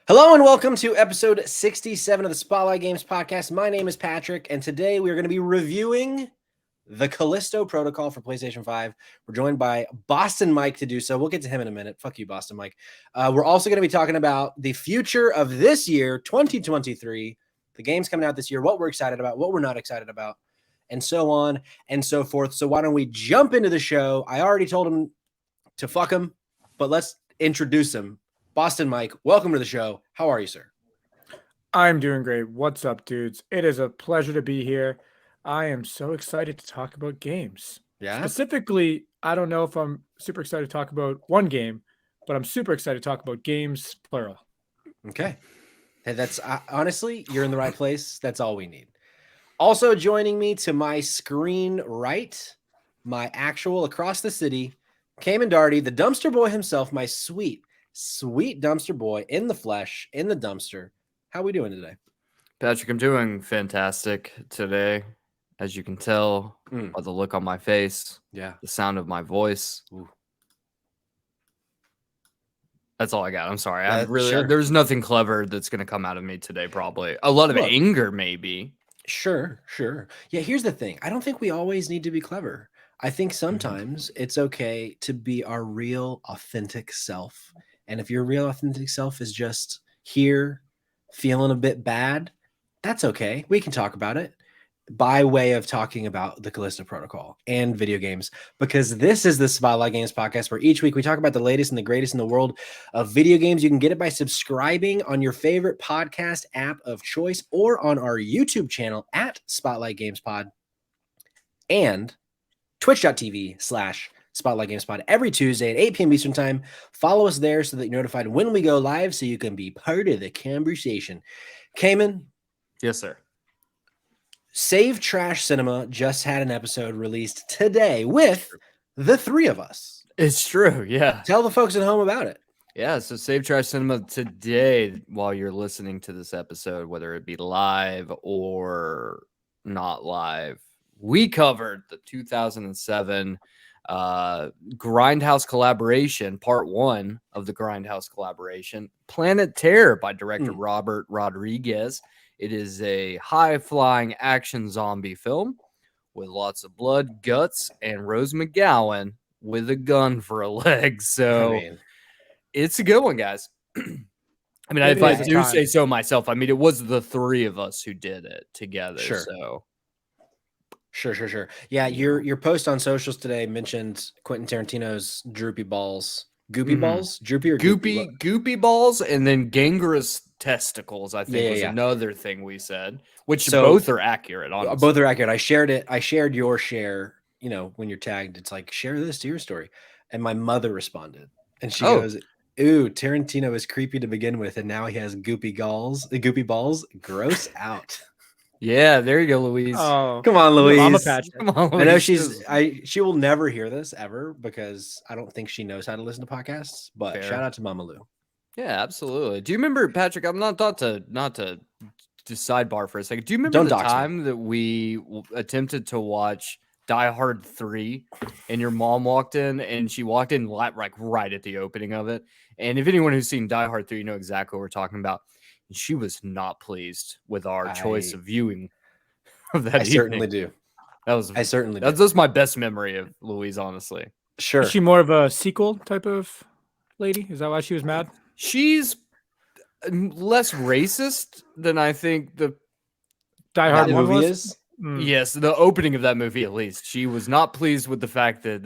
Hello and welcome to episode 67 of the Spotlight Games podcast. My name is Patrick, and today we are going to be reviewing the Callisto Protocol for PlayStation 5. We're joined by Boston Mike to do so. We'll get to him in a minute. Fuck you, Boston Mike. We're also going to be talking about the future of this year, 2023, the games coming out this year, what we're excited about, what we're not excited about, and so on and so forth. So why don't we jump into the show? I already told him to fuck him, but let's introduce him. Boston Mike, welcome to the show. How are you, sir? I'm doing great. What's up, dudes? It is a pleasure to be here. I am so excited to talk about games. Yeah. Specifically, I don't know if I'm super excited to talk about one game, but I'm super excited to talk about games, plural. Okay. Hey, that's honestly, you're in the right place. That's all we need. Also joining me to my screen right, my actual across the city, Cayman Darty, the dumpster boy himself, my sweet dumpster boy in the flesh, in the dumpster. How are we doing today? Patrick, I'm doing fantastic today. As you can tell by the look on my face, the sound of my voice. Ooh. That's all I got. I'm sorry. Sure. There's nothing clever that's going to come out of me today, probably. A lot of anger, maybe. Sure. Yeah, here's the thing. I don't think we always need to be clever. I think sometimes it's okay to be our real, authentic self. And if your real, authentic self is just here, feeling a bit bad, that's okay. We can talk about it by way of talking about the Callisto Protocol and video games, because this is the Spotlight Games podcast where each week we talk about the latest and the greatest in the world of video games. You can get it by subscribing on your favorite podcast app of choice or on our YouTube channel at Spotlight Games Pod and twitch.tv/Spotlight Games Pod every Tuesday at 8 p.m. Eastern Time. Follow us there so that you're notified when we go live so you can be part of the conversation. Cayman? Yes, sir. Save Trash Cinema just had an episode released today with the three of us. It's true, yeah. Tell the folks at home about it. Yeah, so Save Trash Cinema today, while you're listening to this episode, whether it be live or not live, we covered the 2007 Grindhouse collaboration, part one of the Grindhouse collaboration, Planet Terror by director Robert Rodriguez. It is a high-flying action zombie film with lots of blood, guts, and Rose McGowan with a gun for a leg. So it's a good one, guys. I mean, if I do say so myself, I mean, it was the three of us who did it together. Sure. So. Sure. Yeah, your post on socials today mentioned Quentin Tarantino's droopy balls. Goopy balls? Droopy or goopy balls, and then gangrenous testicles, I think, was another thing we said, which both are accurate, honestly. Both are accurate. I shared it. I shared your share, when you're tagged, it's like, share this to your story. And my mother responded. And she goes, ooh, Tarantino is creepy to begin with, and now he has goopy balls. Gross out. Yeah, there you go, Louise. Oh, come on, Louise. Mama Patrick. Come on, Louise. I know she will never hear this ever because I don't think she knows how to listen to podcasts. But shout out to Mama Lou. Yeah, absolutely. Do you remember, Patrick? I'm not to sidebar for a second. Do you remember the time that we attempted to watch Die Hard 3 and your mom walked in and she walked in like right at the opening of it? And if anyone who's seen Die Hard 3, you know exactly what we're talking about. She was not pleased with our choice of viewing of that. I certainly do. That's my best memory of Louise, honestly. Sure. Is she more of a sequel type of lady? Is that why she was mad? She's less racist than I think the Die Hard movie is. Yes, the opening of that movie, at least. She was not pleased with the fact that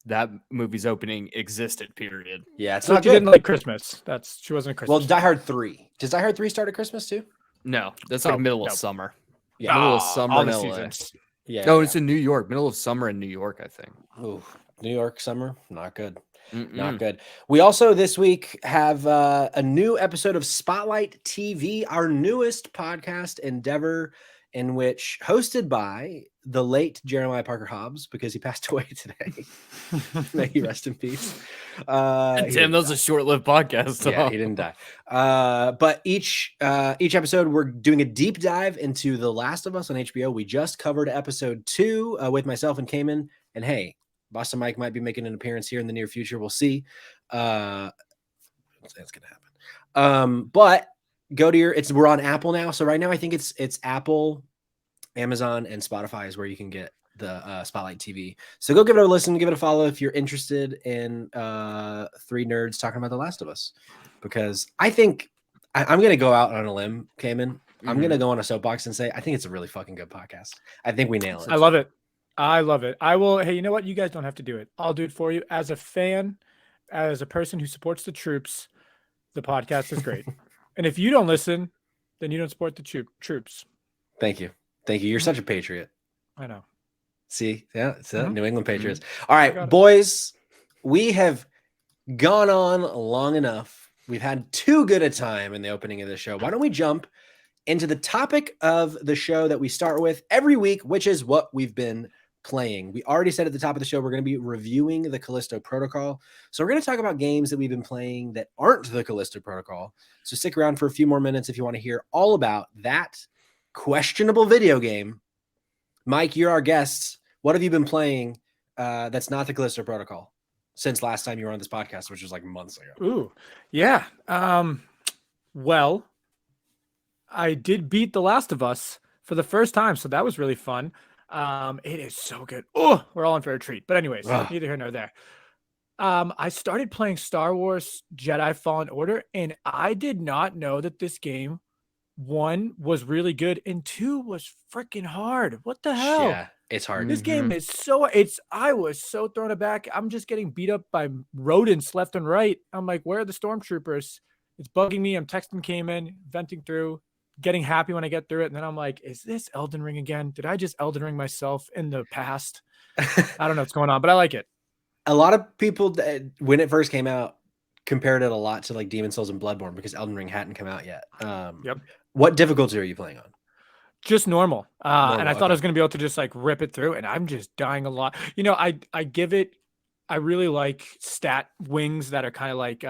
that movie's opening existed, period. Yeah, it's not good. She didn't like Christmas. She wasn't a Christmas. Well, Die Hard 3. Does Die Hard 3 start at Christmas too? No, that's like middle of summer. Yeah. Middle of summer in LA. Seasons. Yeah. No, it's in New York. Middle of summer in New York, I think. Ooh, New York summer, not good. Not good. We also this week have a new episode of Spotlight TV, our newest podcast endeavor, in which hosted by the late Jeremiah Parker Hobbs, because he passed away today. May he rest in peace. Damn, that was a short-lived podcast. Yeah, he didn't die. But each episode, we're doing a deep dive into The Last of Us on HBO. We just covered episode 2 with myself and Cayman. And hey, Boston Mike might be making an appearance here in the near future. We'll see. That's going to happen. But go to we're on Apple now. So right now I think it's Apple, Amazon, and Spotify is where you can get the Spotlight TV. So go give it a listen, give it a follow if you're interested in three nerds talking about The Last of Us. Because I think I'm gonna go out on a limb, Cayman. I'm gonna go on a soapbox and say I think it's a really fucking good podcast. I think we nail it. I love it. I love it. I will. Hey, you know what? You guys don't have to do it. I'll do it for you. As a fan, as a person who supports the troops, the podcast is great. And if you don't listen, then you don't support the troops. Thank you. Thank you. You're such a patriot. I know. See, yeah, it's New England Patriots. All right, it. boys, we have gone on long enough. We've had too good a time in the opening of the show. Why don't we jump into the topic of the show that we start with every week, which is what we've been playing. We already said at the top of the show, we're going to be reviewing the Callisto Protocol. So we're going to talk about games that we've been playing that aren't the Callisto Protocol. So stick around for a few more minutes if you want to hear all about that questionable video game. Mike, you're our guest. What have you been playing that's not the Callisto Protocol since last time you were on this podcast, which was like months ago? Ooh, yeah. Well, I did beat The Last of Us for the first time, so that was really fun. It is so good. Oh, we're all in for a treat. But anyways, neither here nor there. I started playing Star Wars Jedi Fallen Order, and I did not know that this game, 1, was really good, and 2 was freaking hard. What the hell? Yeah, it's hard. This game is I was so thrown aback. I'm just getting beat up by rodents left and right. I'm like, where are the stormtroopers? It's bugging me. I'm texting Cayman, venting through, getting happy when I get through it. And then I'm like, is this Elden Ring again? Did I just Elden Ring myself in the past? I don't know what's going on, but I like it. A lot of people, when it first came out, compared it a lot to like Demon's Souls and Bloodborne because Elden Ring hadn't come out yet. Yep. What difficulty are you playing on? Just normal. And I thought I was going to be able to just like rip it through, and I'm just dying a lot. You know, I really like stat wings that are kind of like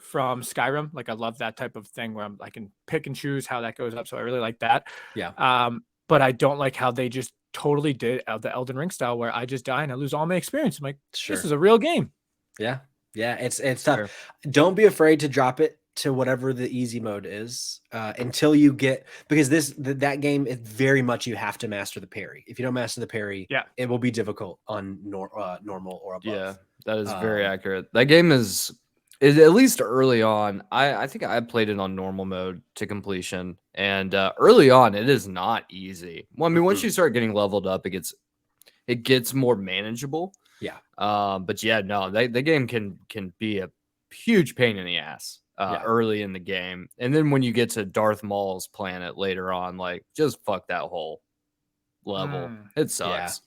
from Skyrim. Like I love that type of thing where I can pick and choose how that goes up. So I really like that. Yeah. But I don't like how they just totally did the Elden Ring style where I just die and I lose all my experience. I'm like, This is a real game. Yeah. Yeah. It's tough. Sure. Don't be afraid to drop it to whatever the easy mode is until you get, because that game is very much, you have to master the parry. If you don't master the parry, it will be difficult on normal or above. Yeah, that is very accurate. That game is at least early on. I think I played it on normal mode to completion, and early on it is not easy. Well, I mean, once you start getting leveled up, it gets more manageable. Yeah. But yeah, no, the game can be a huge pain in the ass early in the game, and then when you get to Darth Maul's planet later on, like just fuck that whole level. It sucks.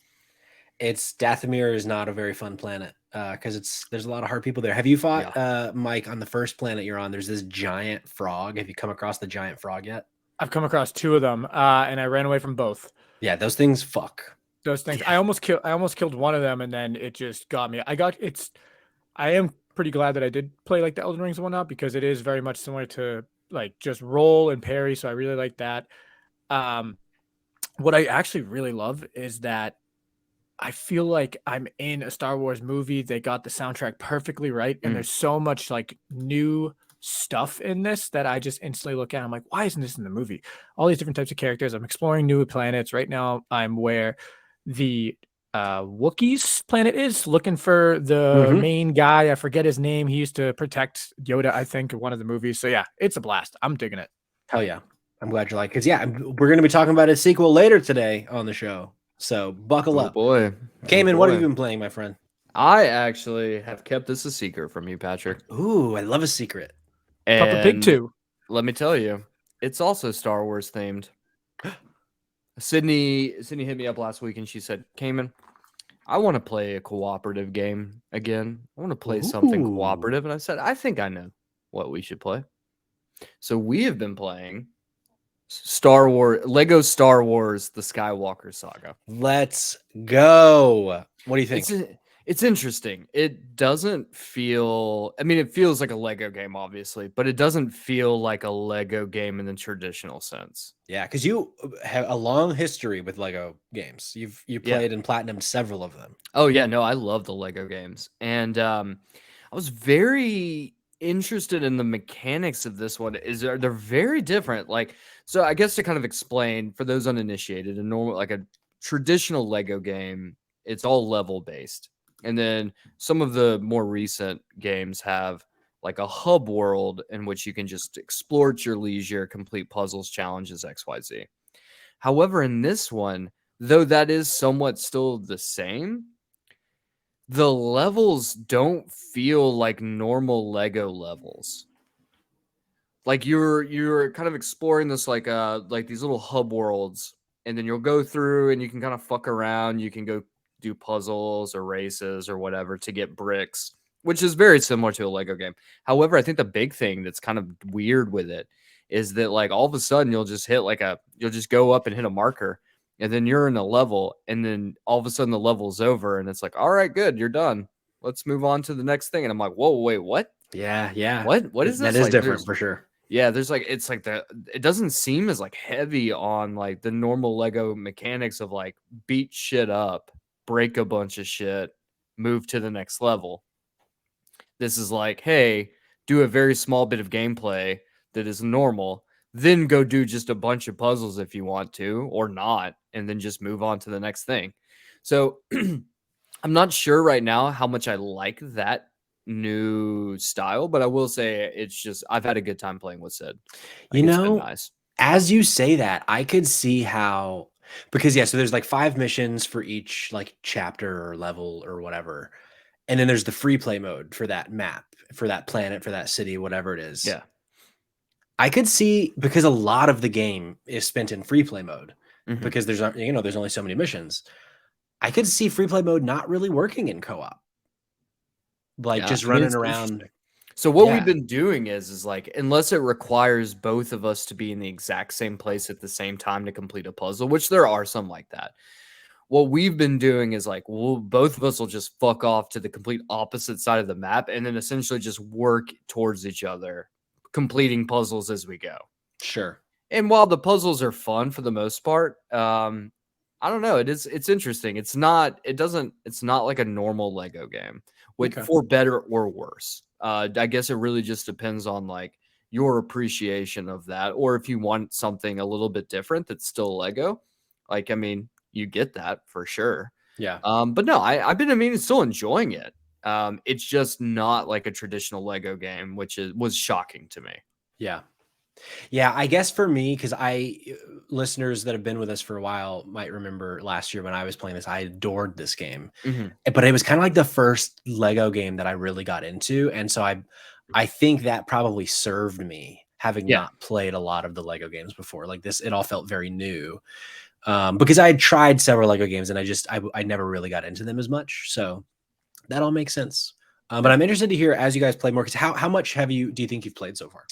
Yeah. Dathomir is not a very fun planet because there's a lot of hard people there. Have you fought Mike on the first planet you're on? There's this giant frog. Have you come across the giant frog yet? I've come across 2 of them, and I ran away from both. Yeah, those things fuck. Those things. Yeah. I almost killed one of them, and then it just got me. I am pretty glad that I did play like the Elden Rings and whatnot, because it is very much similar to like just roll and parry. So I really like that. What I actually really love is that I feel like I'm in a Star Wars movie. They got the soundtrack perfectly right. And there's so much like new stuff in this that I just instantly look at. I'm like, why isn't this in the movie? All these different types of characters. I'm exploring new planets. Right now I'm where the Wookiees planet is, looking for the main guy. I forget his name. He used to protect Yoda, I think, in one of the movies. So yeah, it's a blast. I'm digging it. Hell yeah. I'm glad you like it. Because we're going to be talking about a sequel later today on the show. So buckle up. Boy. Cayman, what have you been playing, my friend? I actually have kept this a secret from you, Patrick. Ooh, I love a secret. And Peppa Pig 2. Let me tell you, it's also Star Wars themed. Sydney hit me up last week and she said, Cayman, I want to play a cooperative game again. I want to play something cooperative. And I said, I think I know what we should play. So we have been playing Lego Star Wars, The Skywalker Saga. Let's go. What do you think? It's interesting. It doesn't feel, I mean, it feels like a Lego game, obviously, but it doesn't feel like a Lego game in the traditional sense. Yeah, because you have a long history with Lego games. You played and platinumed several of them. Oh, yeah. No, I love the Lego games. And I was very interested in the mechanics of this one. They're very different. Like, so I guess to kind of explain for those uninitiated, a normal like a traditional Lego game, it's all level based. And then some of the more recent games have like a hub world in which you can just explore at your leisure, complete puzzles, challenges, XYZ. However, in this one, though that is somewhat still the same, the levels don't feel like normal Lego levels. Like you're kind of exploring this like these little hub worlds, and then you'll go through and you can kind of fuck around. You can go do puzzles or races or whatever to get bricks, which is very similar to a Lego game. However, I think the big thing that's kind of weird with it is that like all of a sudden you'll just go up and hit a marker, and then you're in a level, and then all of a sudden the level's over, and it's like, all right, good, you're done. Let's move on to the next thing. And I'm like, whoa, wait, what? Yeah. What is this? That is Like, different for sure. yeah, there's like it doesn't seem as like heavy on like the normal Lego mechanics of like beat shit up, break a bunch of shit, move to the next level. This is like, hey, do a very small bit of gameplay that is normal, then go do just a bunch of puzzles if you want to, or not, and then just move on to the next thing. So I'm not sure right now how much I like that new style, but I will say it's just I've had a good time playing with Sid. Like, it's been nice. As you say that, I could see how, because so there's like 5 missions for each like chapter or level or whatever. And then there's the free play mode for that map, for that planet, for that city, whatever it is. Yeah. I could see, because a lot of the game is spent in free play mode, because there's only so many missions. I could see free play mode not really working in co-op. Like just running around. So what we've been doing is like, unless it requires both of us to be in the exact same place at the same time to complete a puzzle, which there are some like that. What we've been doing is like, well, both of us will just fuck off to the complete opposite side of the map and then essentially just work towards each other, completing puzzles as we go. Sure. And while the puzzles are fun for the most part, I don't know. It's interesting. It's not like a normal Lego game, for better or worse. I guess it really just depends on like your appreciation of that, or if you want something a little bit different that's still Lego. Like, I mean, you get that for sure. Yeah. But no, I've been still enjoying it. It's just not like a traditional Lego game, which was shocking to me. Yeah. Yeah, I guess for me, because listeners that have been with us for a while might remember last year when I was playing this, I adored this game, but it was kind of like the first Lego game that I really got into. And so I think that probably served me, having not played a lot of the Lego games before. Like this, it all felt very new, because I had tried several Lego games and I never really got into them as much. So that all makes sense. But I'm interested to hear as you guys play more, because how much do you think you've played so far?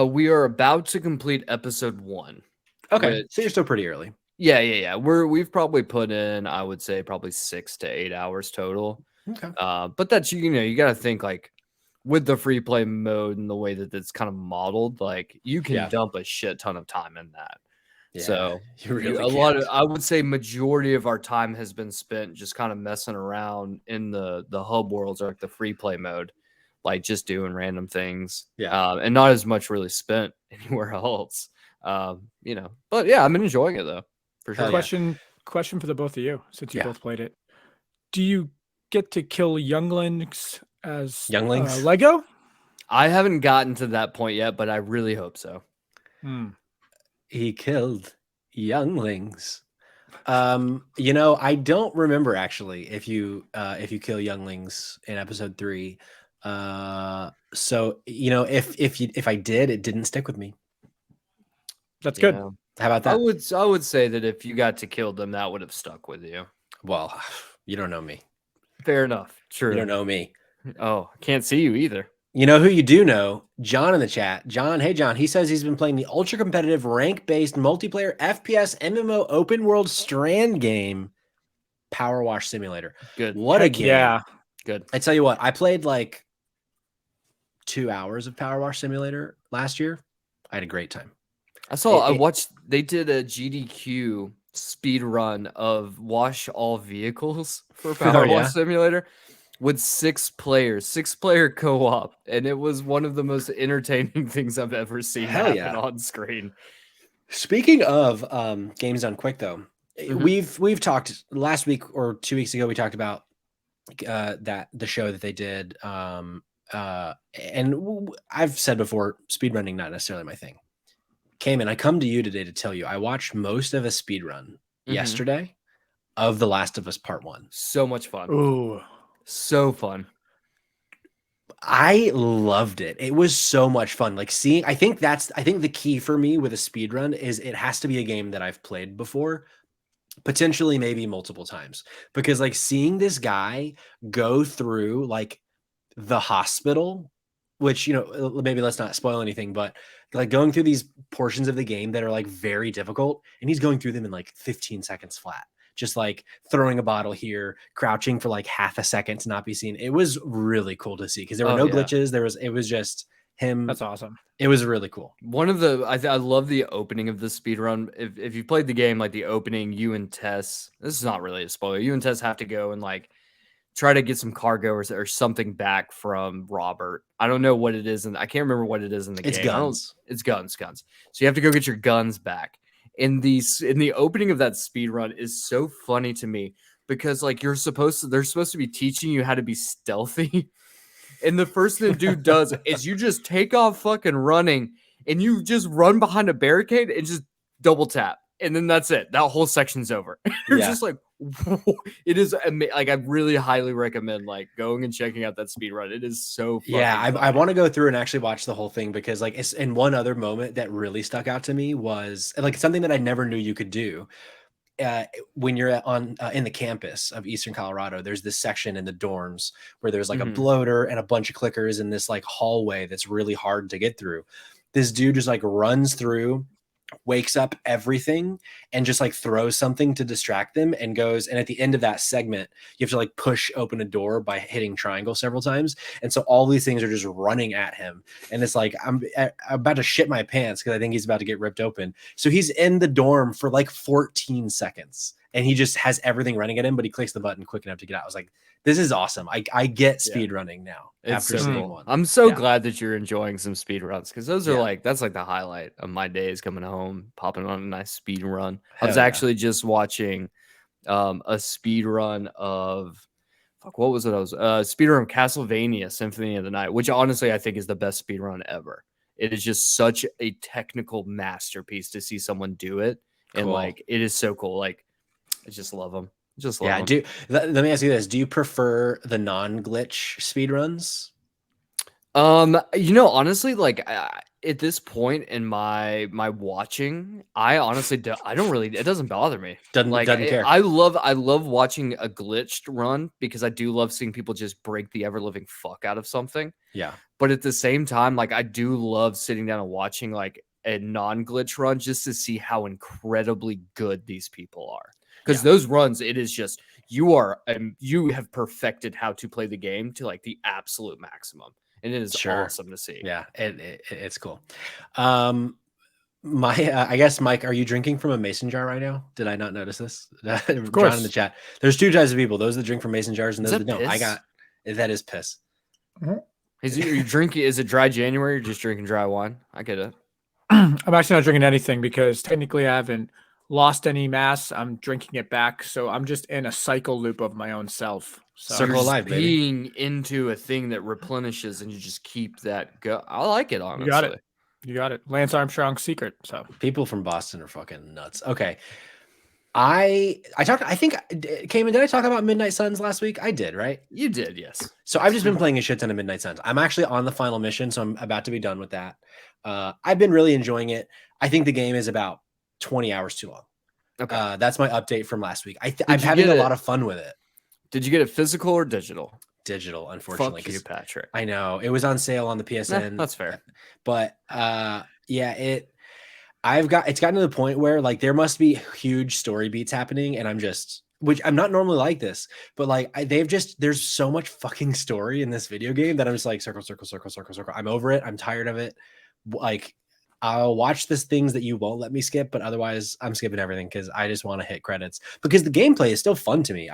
We are about to complete episode 1. Okay, so you're still pretty early. Yeah. We've probably put in, I would say, probably 6 to 8 hours total. Okay. But that's, you got to think like with the free play mode and the way that it's kind of modeled, like you can dump a shit ton of time in that. Yeah, so I would say majority of our time has been spent just kind of messing around in the hub worlds, or like the free play mode. Like just doing random things, and not as much really spent anywhere else, but yeah, I've been enjoying it though, for sure. Question for the both of you, since you both played it. Do you get to kill younglings as Lego? I haven't gotten to that point yet, but I really hope so. He killed younglings. I don't remember actually if you kill younglings in episode 3. So if I did, it didn't stick with me. That's good. How about that? I would say that if you got to kill them, that would have stuck with you. Well, you don't know me. Fair enough. True. You don't know me. Oh, can't see you either. You know who you do know? John in the chat. John, hey John. He says he's been playing the ultra competitive rank-based multiplayer FPS MMO open world strand game, Power Wash Simulator. Good. What a game. Yeah. Good. I tell you what, I played like 2 hours of Power Wash Simulator last year. I had a great time. I watched, they did a GDQ speed run of wash all vehicles for Power Wash Simulator. with 6 players, 6-player co-op, and it was one of the most entertaining things I've ever seen Hell happen yeah. on screen. Speaking of games done quick, though, Mhm. we've talked last week or 2 weeks ago. We talked about that the show that they did, and I've said before, speedrunning not necessarily my thing. Cayman, I come to you today to tell you I watched most of a speedrun yesterday of The Last of Us Part 1. So much fun. Ooh. So fun. I loved it. It was so much fun. Like seeing, I think the key for me with a speedrun is it has to be a game that I've played before, potentially maybe multiple times. Because like seeing this guy go through like the hospital, which, you know, maybe let's not spoil anything, but like going through these portions of the game that are like very difficult, and he's going through them in like 15 seconds flat, just like throwing a bottle here, crouching for like half a second to not be seen. It was really cool to see because there were Oh, no yeah. glitches. It was just him. That's awesome. It was really cool. One of the I love the opening of the speedrun. If you played the game, like the opening, you and Tess, this is not really a spoiler. You and Tess have to go and like try to get some cargo or something back from Robert. I don't know what it is, and I can't remember what it is in the It's game. guns. It's guns. So you have to go get your guns back. In the opening of that speedrun is so funny to me because like they're supposed to be teaching you how to be stealthy. And the first thing the dude does is you just take off fucking running and you just run behind a barricade and just double tap. And then that's it. That whole section's over. You're Yeah. just like, it is like, I really highly recommend like going and checking out that speed run. It is so fun. Yeah, I want to go through and actually watch the whole thing because like it's in one other moment that really stuck out to me was like something that I never knew you could do. When you're on in the campus of Eastern Colorado, there's this section in the dorms where there's like a bloater and a bunch of clickers in this like hallway that's really hard to get through. This dude just like runs through, wakes up everything, and just like throws something to distract them and goes. And at the end of that segment, you have to like push open a door by hitting triangle several times. And so all these things are just running at him. And it's like, I'm about to shit my pants because I think he's about to get ripped open. So he's in the dorm for like 14 seconds and he just has everything running at him, but he clicks the button quick enough to get out. I was like, this is awesome. I get speed running now. It's after so seeing cool. one. I'm so glad that you're enjoying some speed runs because those are Yeah. like that's like the highlight of my days coming home, popping on a nice speed run. I was Hell yeah. actually just watching a speed run of what was it? I was speed run of Castlevania Symphony of the Night, which honestly I think is the best speed run ever. It is just such a technical masterpiece to see someone do it, and Cool. like it is so cool. Like I just love them. Just love them. Let me ask you this: do you prefer the non-glitch speedruns? You know, honestly, like at this point in my watching, I honestly I don't really. It doesn't bother me. Doesn't care. I love watching a glitched run because I do love seeing people just break the ever living fuck out of something. Yeah. But at the same time, like I do love sitting down and watching like a non-glitch run just to see how incredibly good these people are. Because those runs, it is just you have perfected how to play the game to like the absolute maximum, and it is awesome to see. Yeah, it's cool. I guess Mike, are you drinking from a mason jar right now? Did I not notice this? Of course. John in the chat. There's two types of people: those that drink from mason jars and those that don't. Piss? That is piss. Mm-hmm. Are you drinking? Is it dry January or just drinking dry wine? I get it. I'm actually not drinking anything because technically I haven't lost any mass. I'm drinking it back, so I'm just in a cycle loop of my own self. So Circle of life, baby. Being into a thing that replenishes and you just keep that go. I like it, honestly. You got it. Lance Armstrong's secret. So people from Boston are fucking nuts. Okay. I think Cayman, did I talk about Midnight Suns last week? I did, right? You did, yes. So I've just been playing a shit ton of Midnight Suns. I'm actually on the final mission, so I'm about to be done with that. I've been really enjoying it. I think the game is about 20 hours too long. Okay. That's my update from last week. I'm having a lot of fun with it. Did you get it physical or digital? Digital, unfortunately. Fuck you, Patrick. I know. It was on sale on the PSN. That's fair. But it's gotten to the point where like there must be huge story beats happening, and which I'm not normally like this, but like there's so much fucking story in this video game that I'm just like circle, circle, circle, circle, circle. I'm over it. I'm tired of it. Like I'll watch the things that you won't let me skip, but otherwise I'm skipping everything because I just want to hit credits because the gameplay is still fun to me.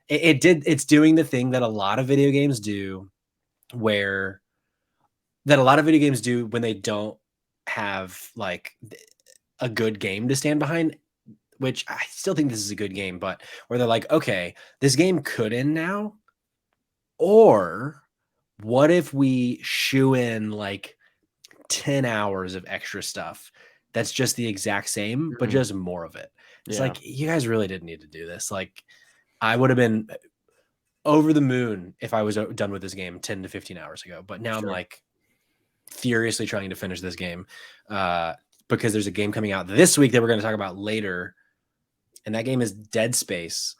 it's doing the thing that a lot of video games do, when they don't have like a good game to stand behind, which I still think this is a good game, but where they're like, okay, this game could end now, or what if we shoe in like 10 hours of extra stuff that's just the exact same, but just more of it. It's like, you guys really didn't need to do this. Like, I would have been over the moon if I was done with this game 10 to 15 hours ago. But now I'm like furiously trying to finish this game because there's a game coming out this week that we're going to talk about later. And that game is Dead Space.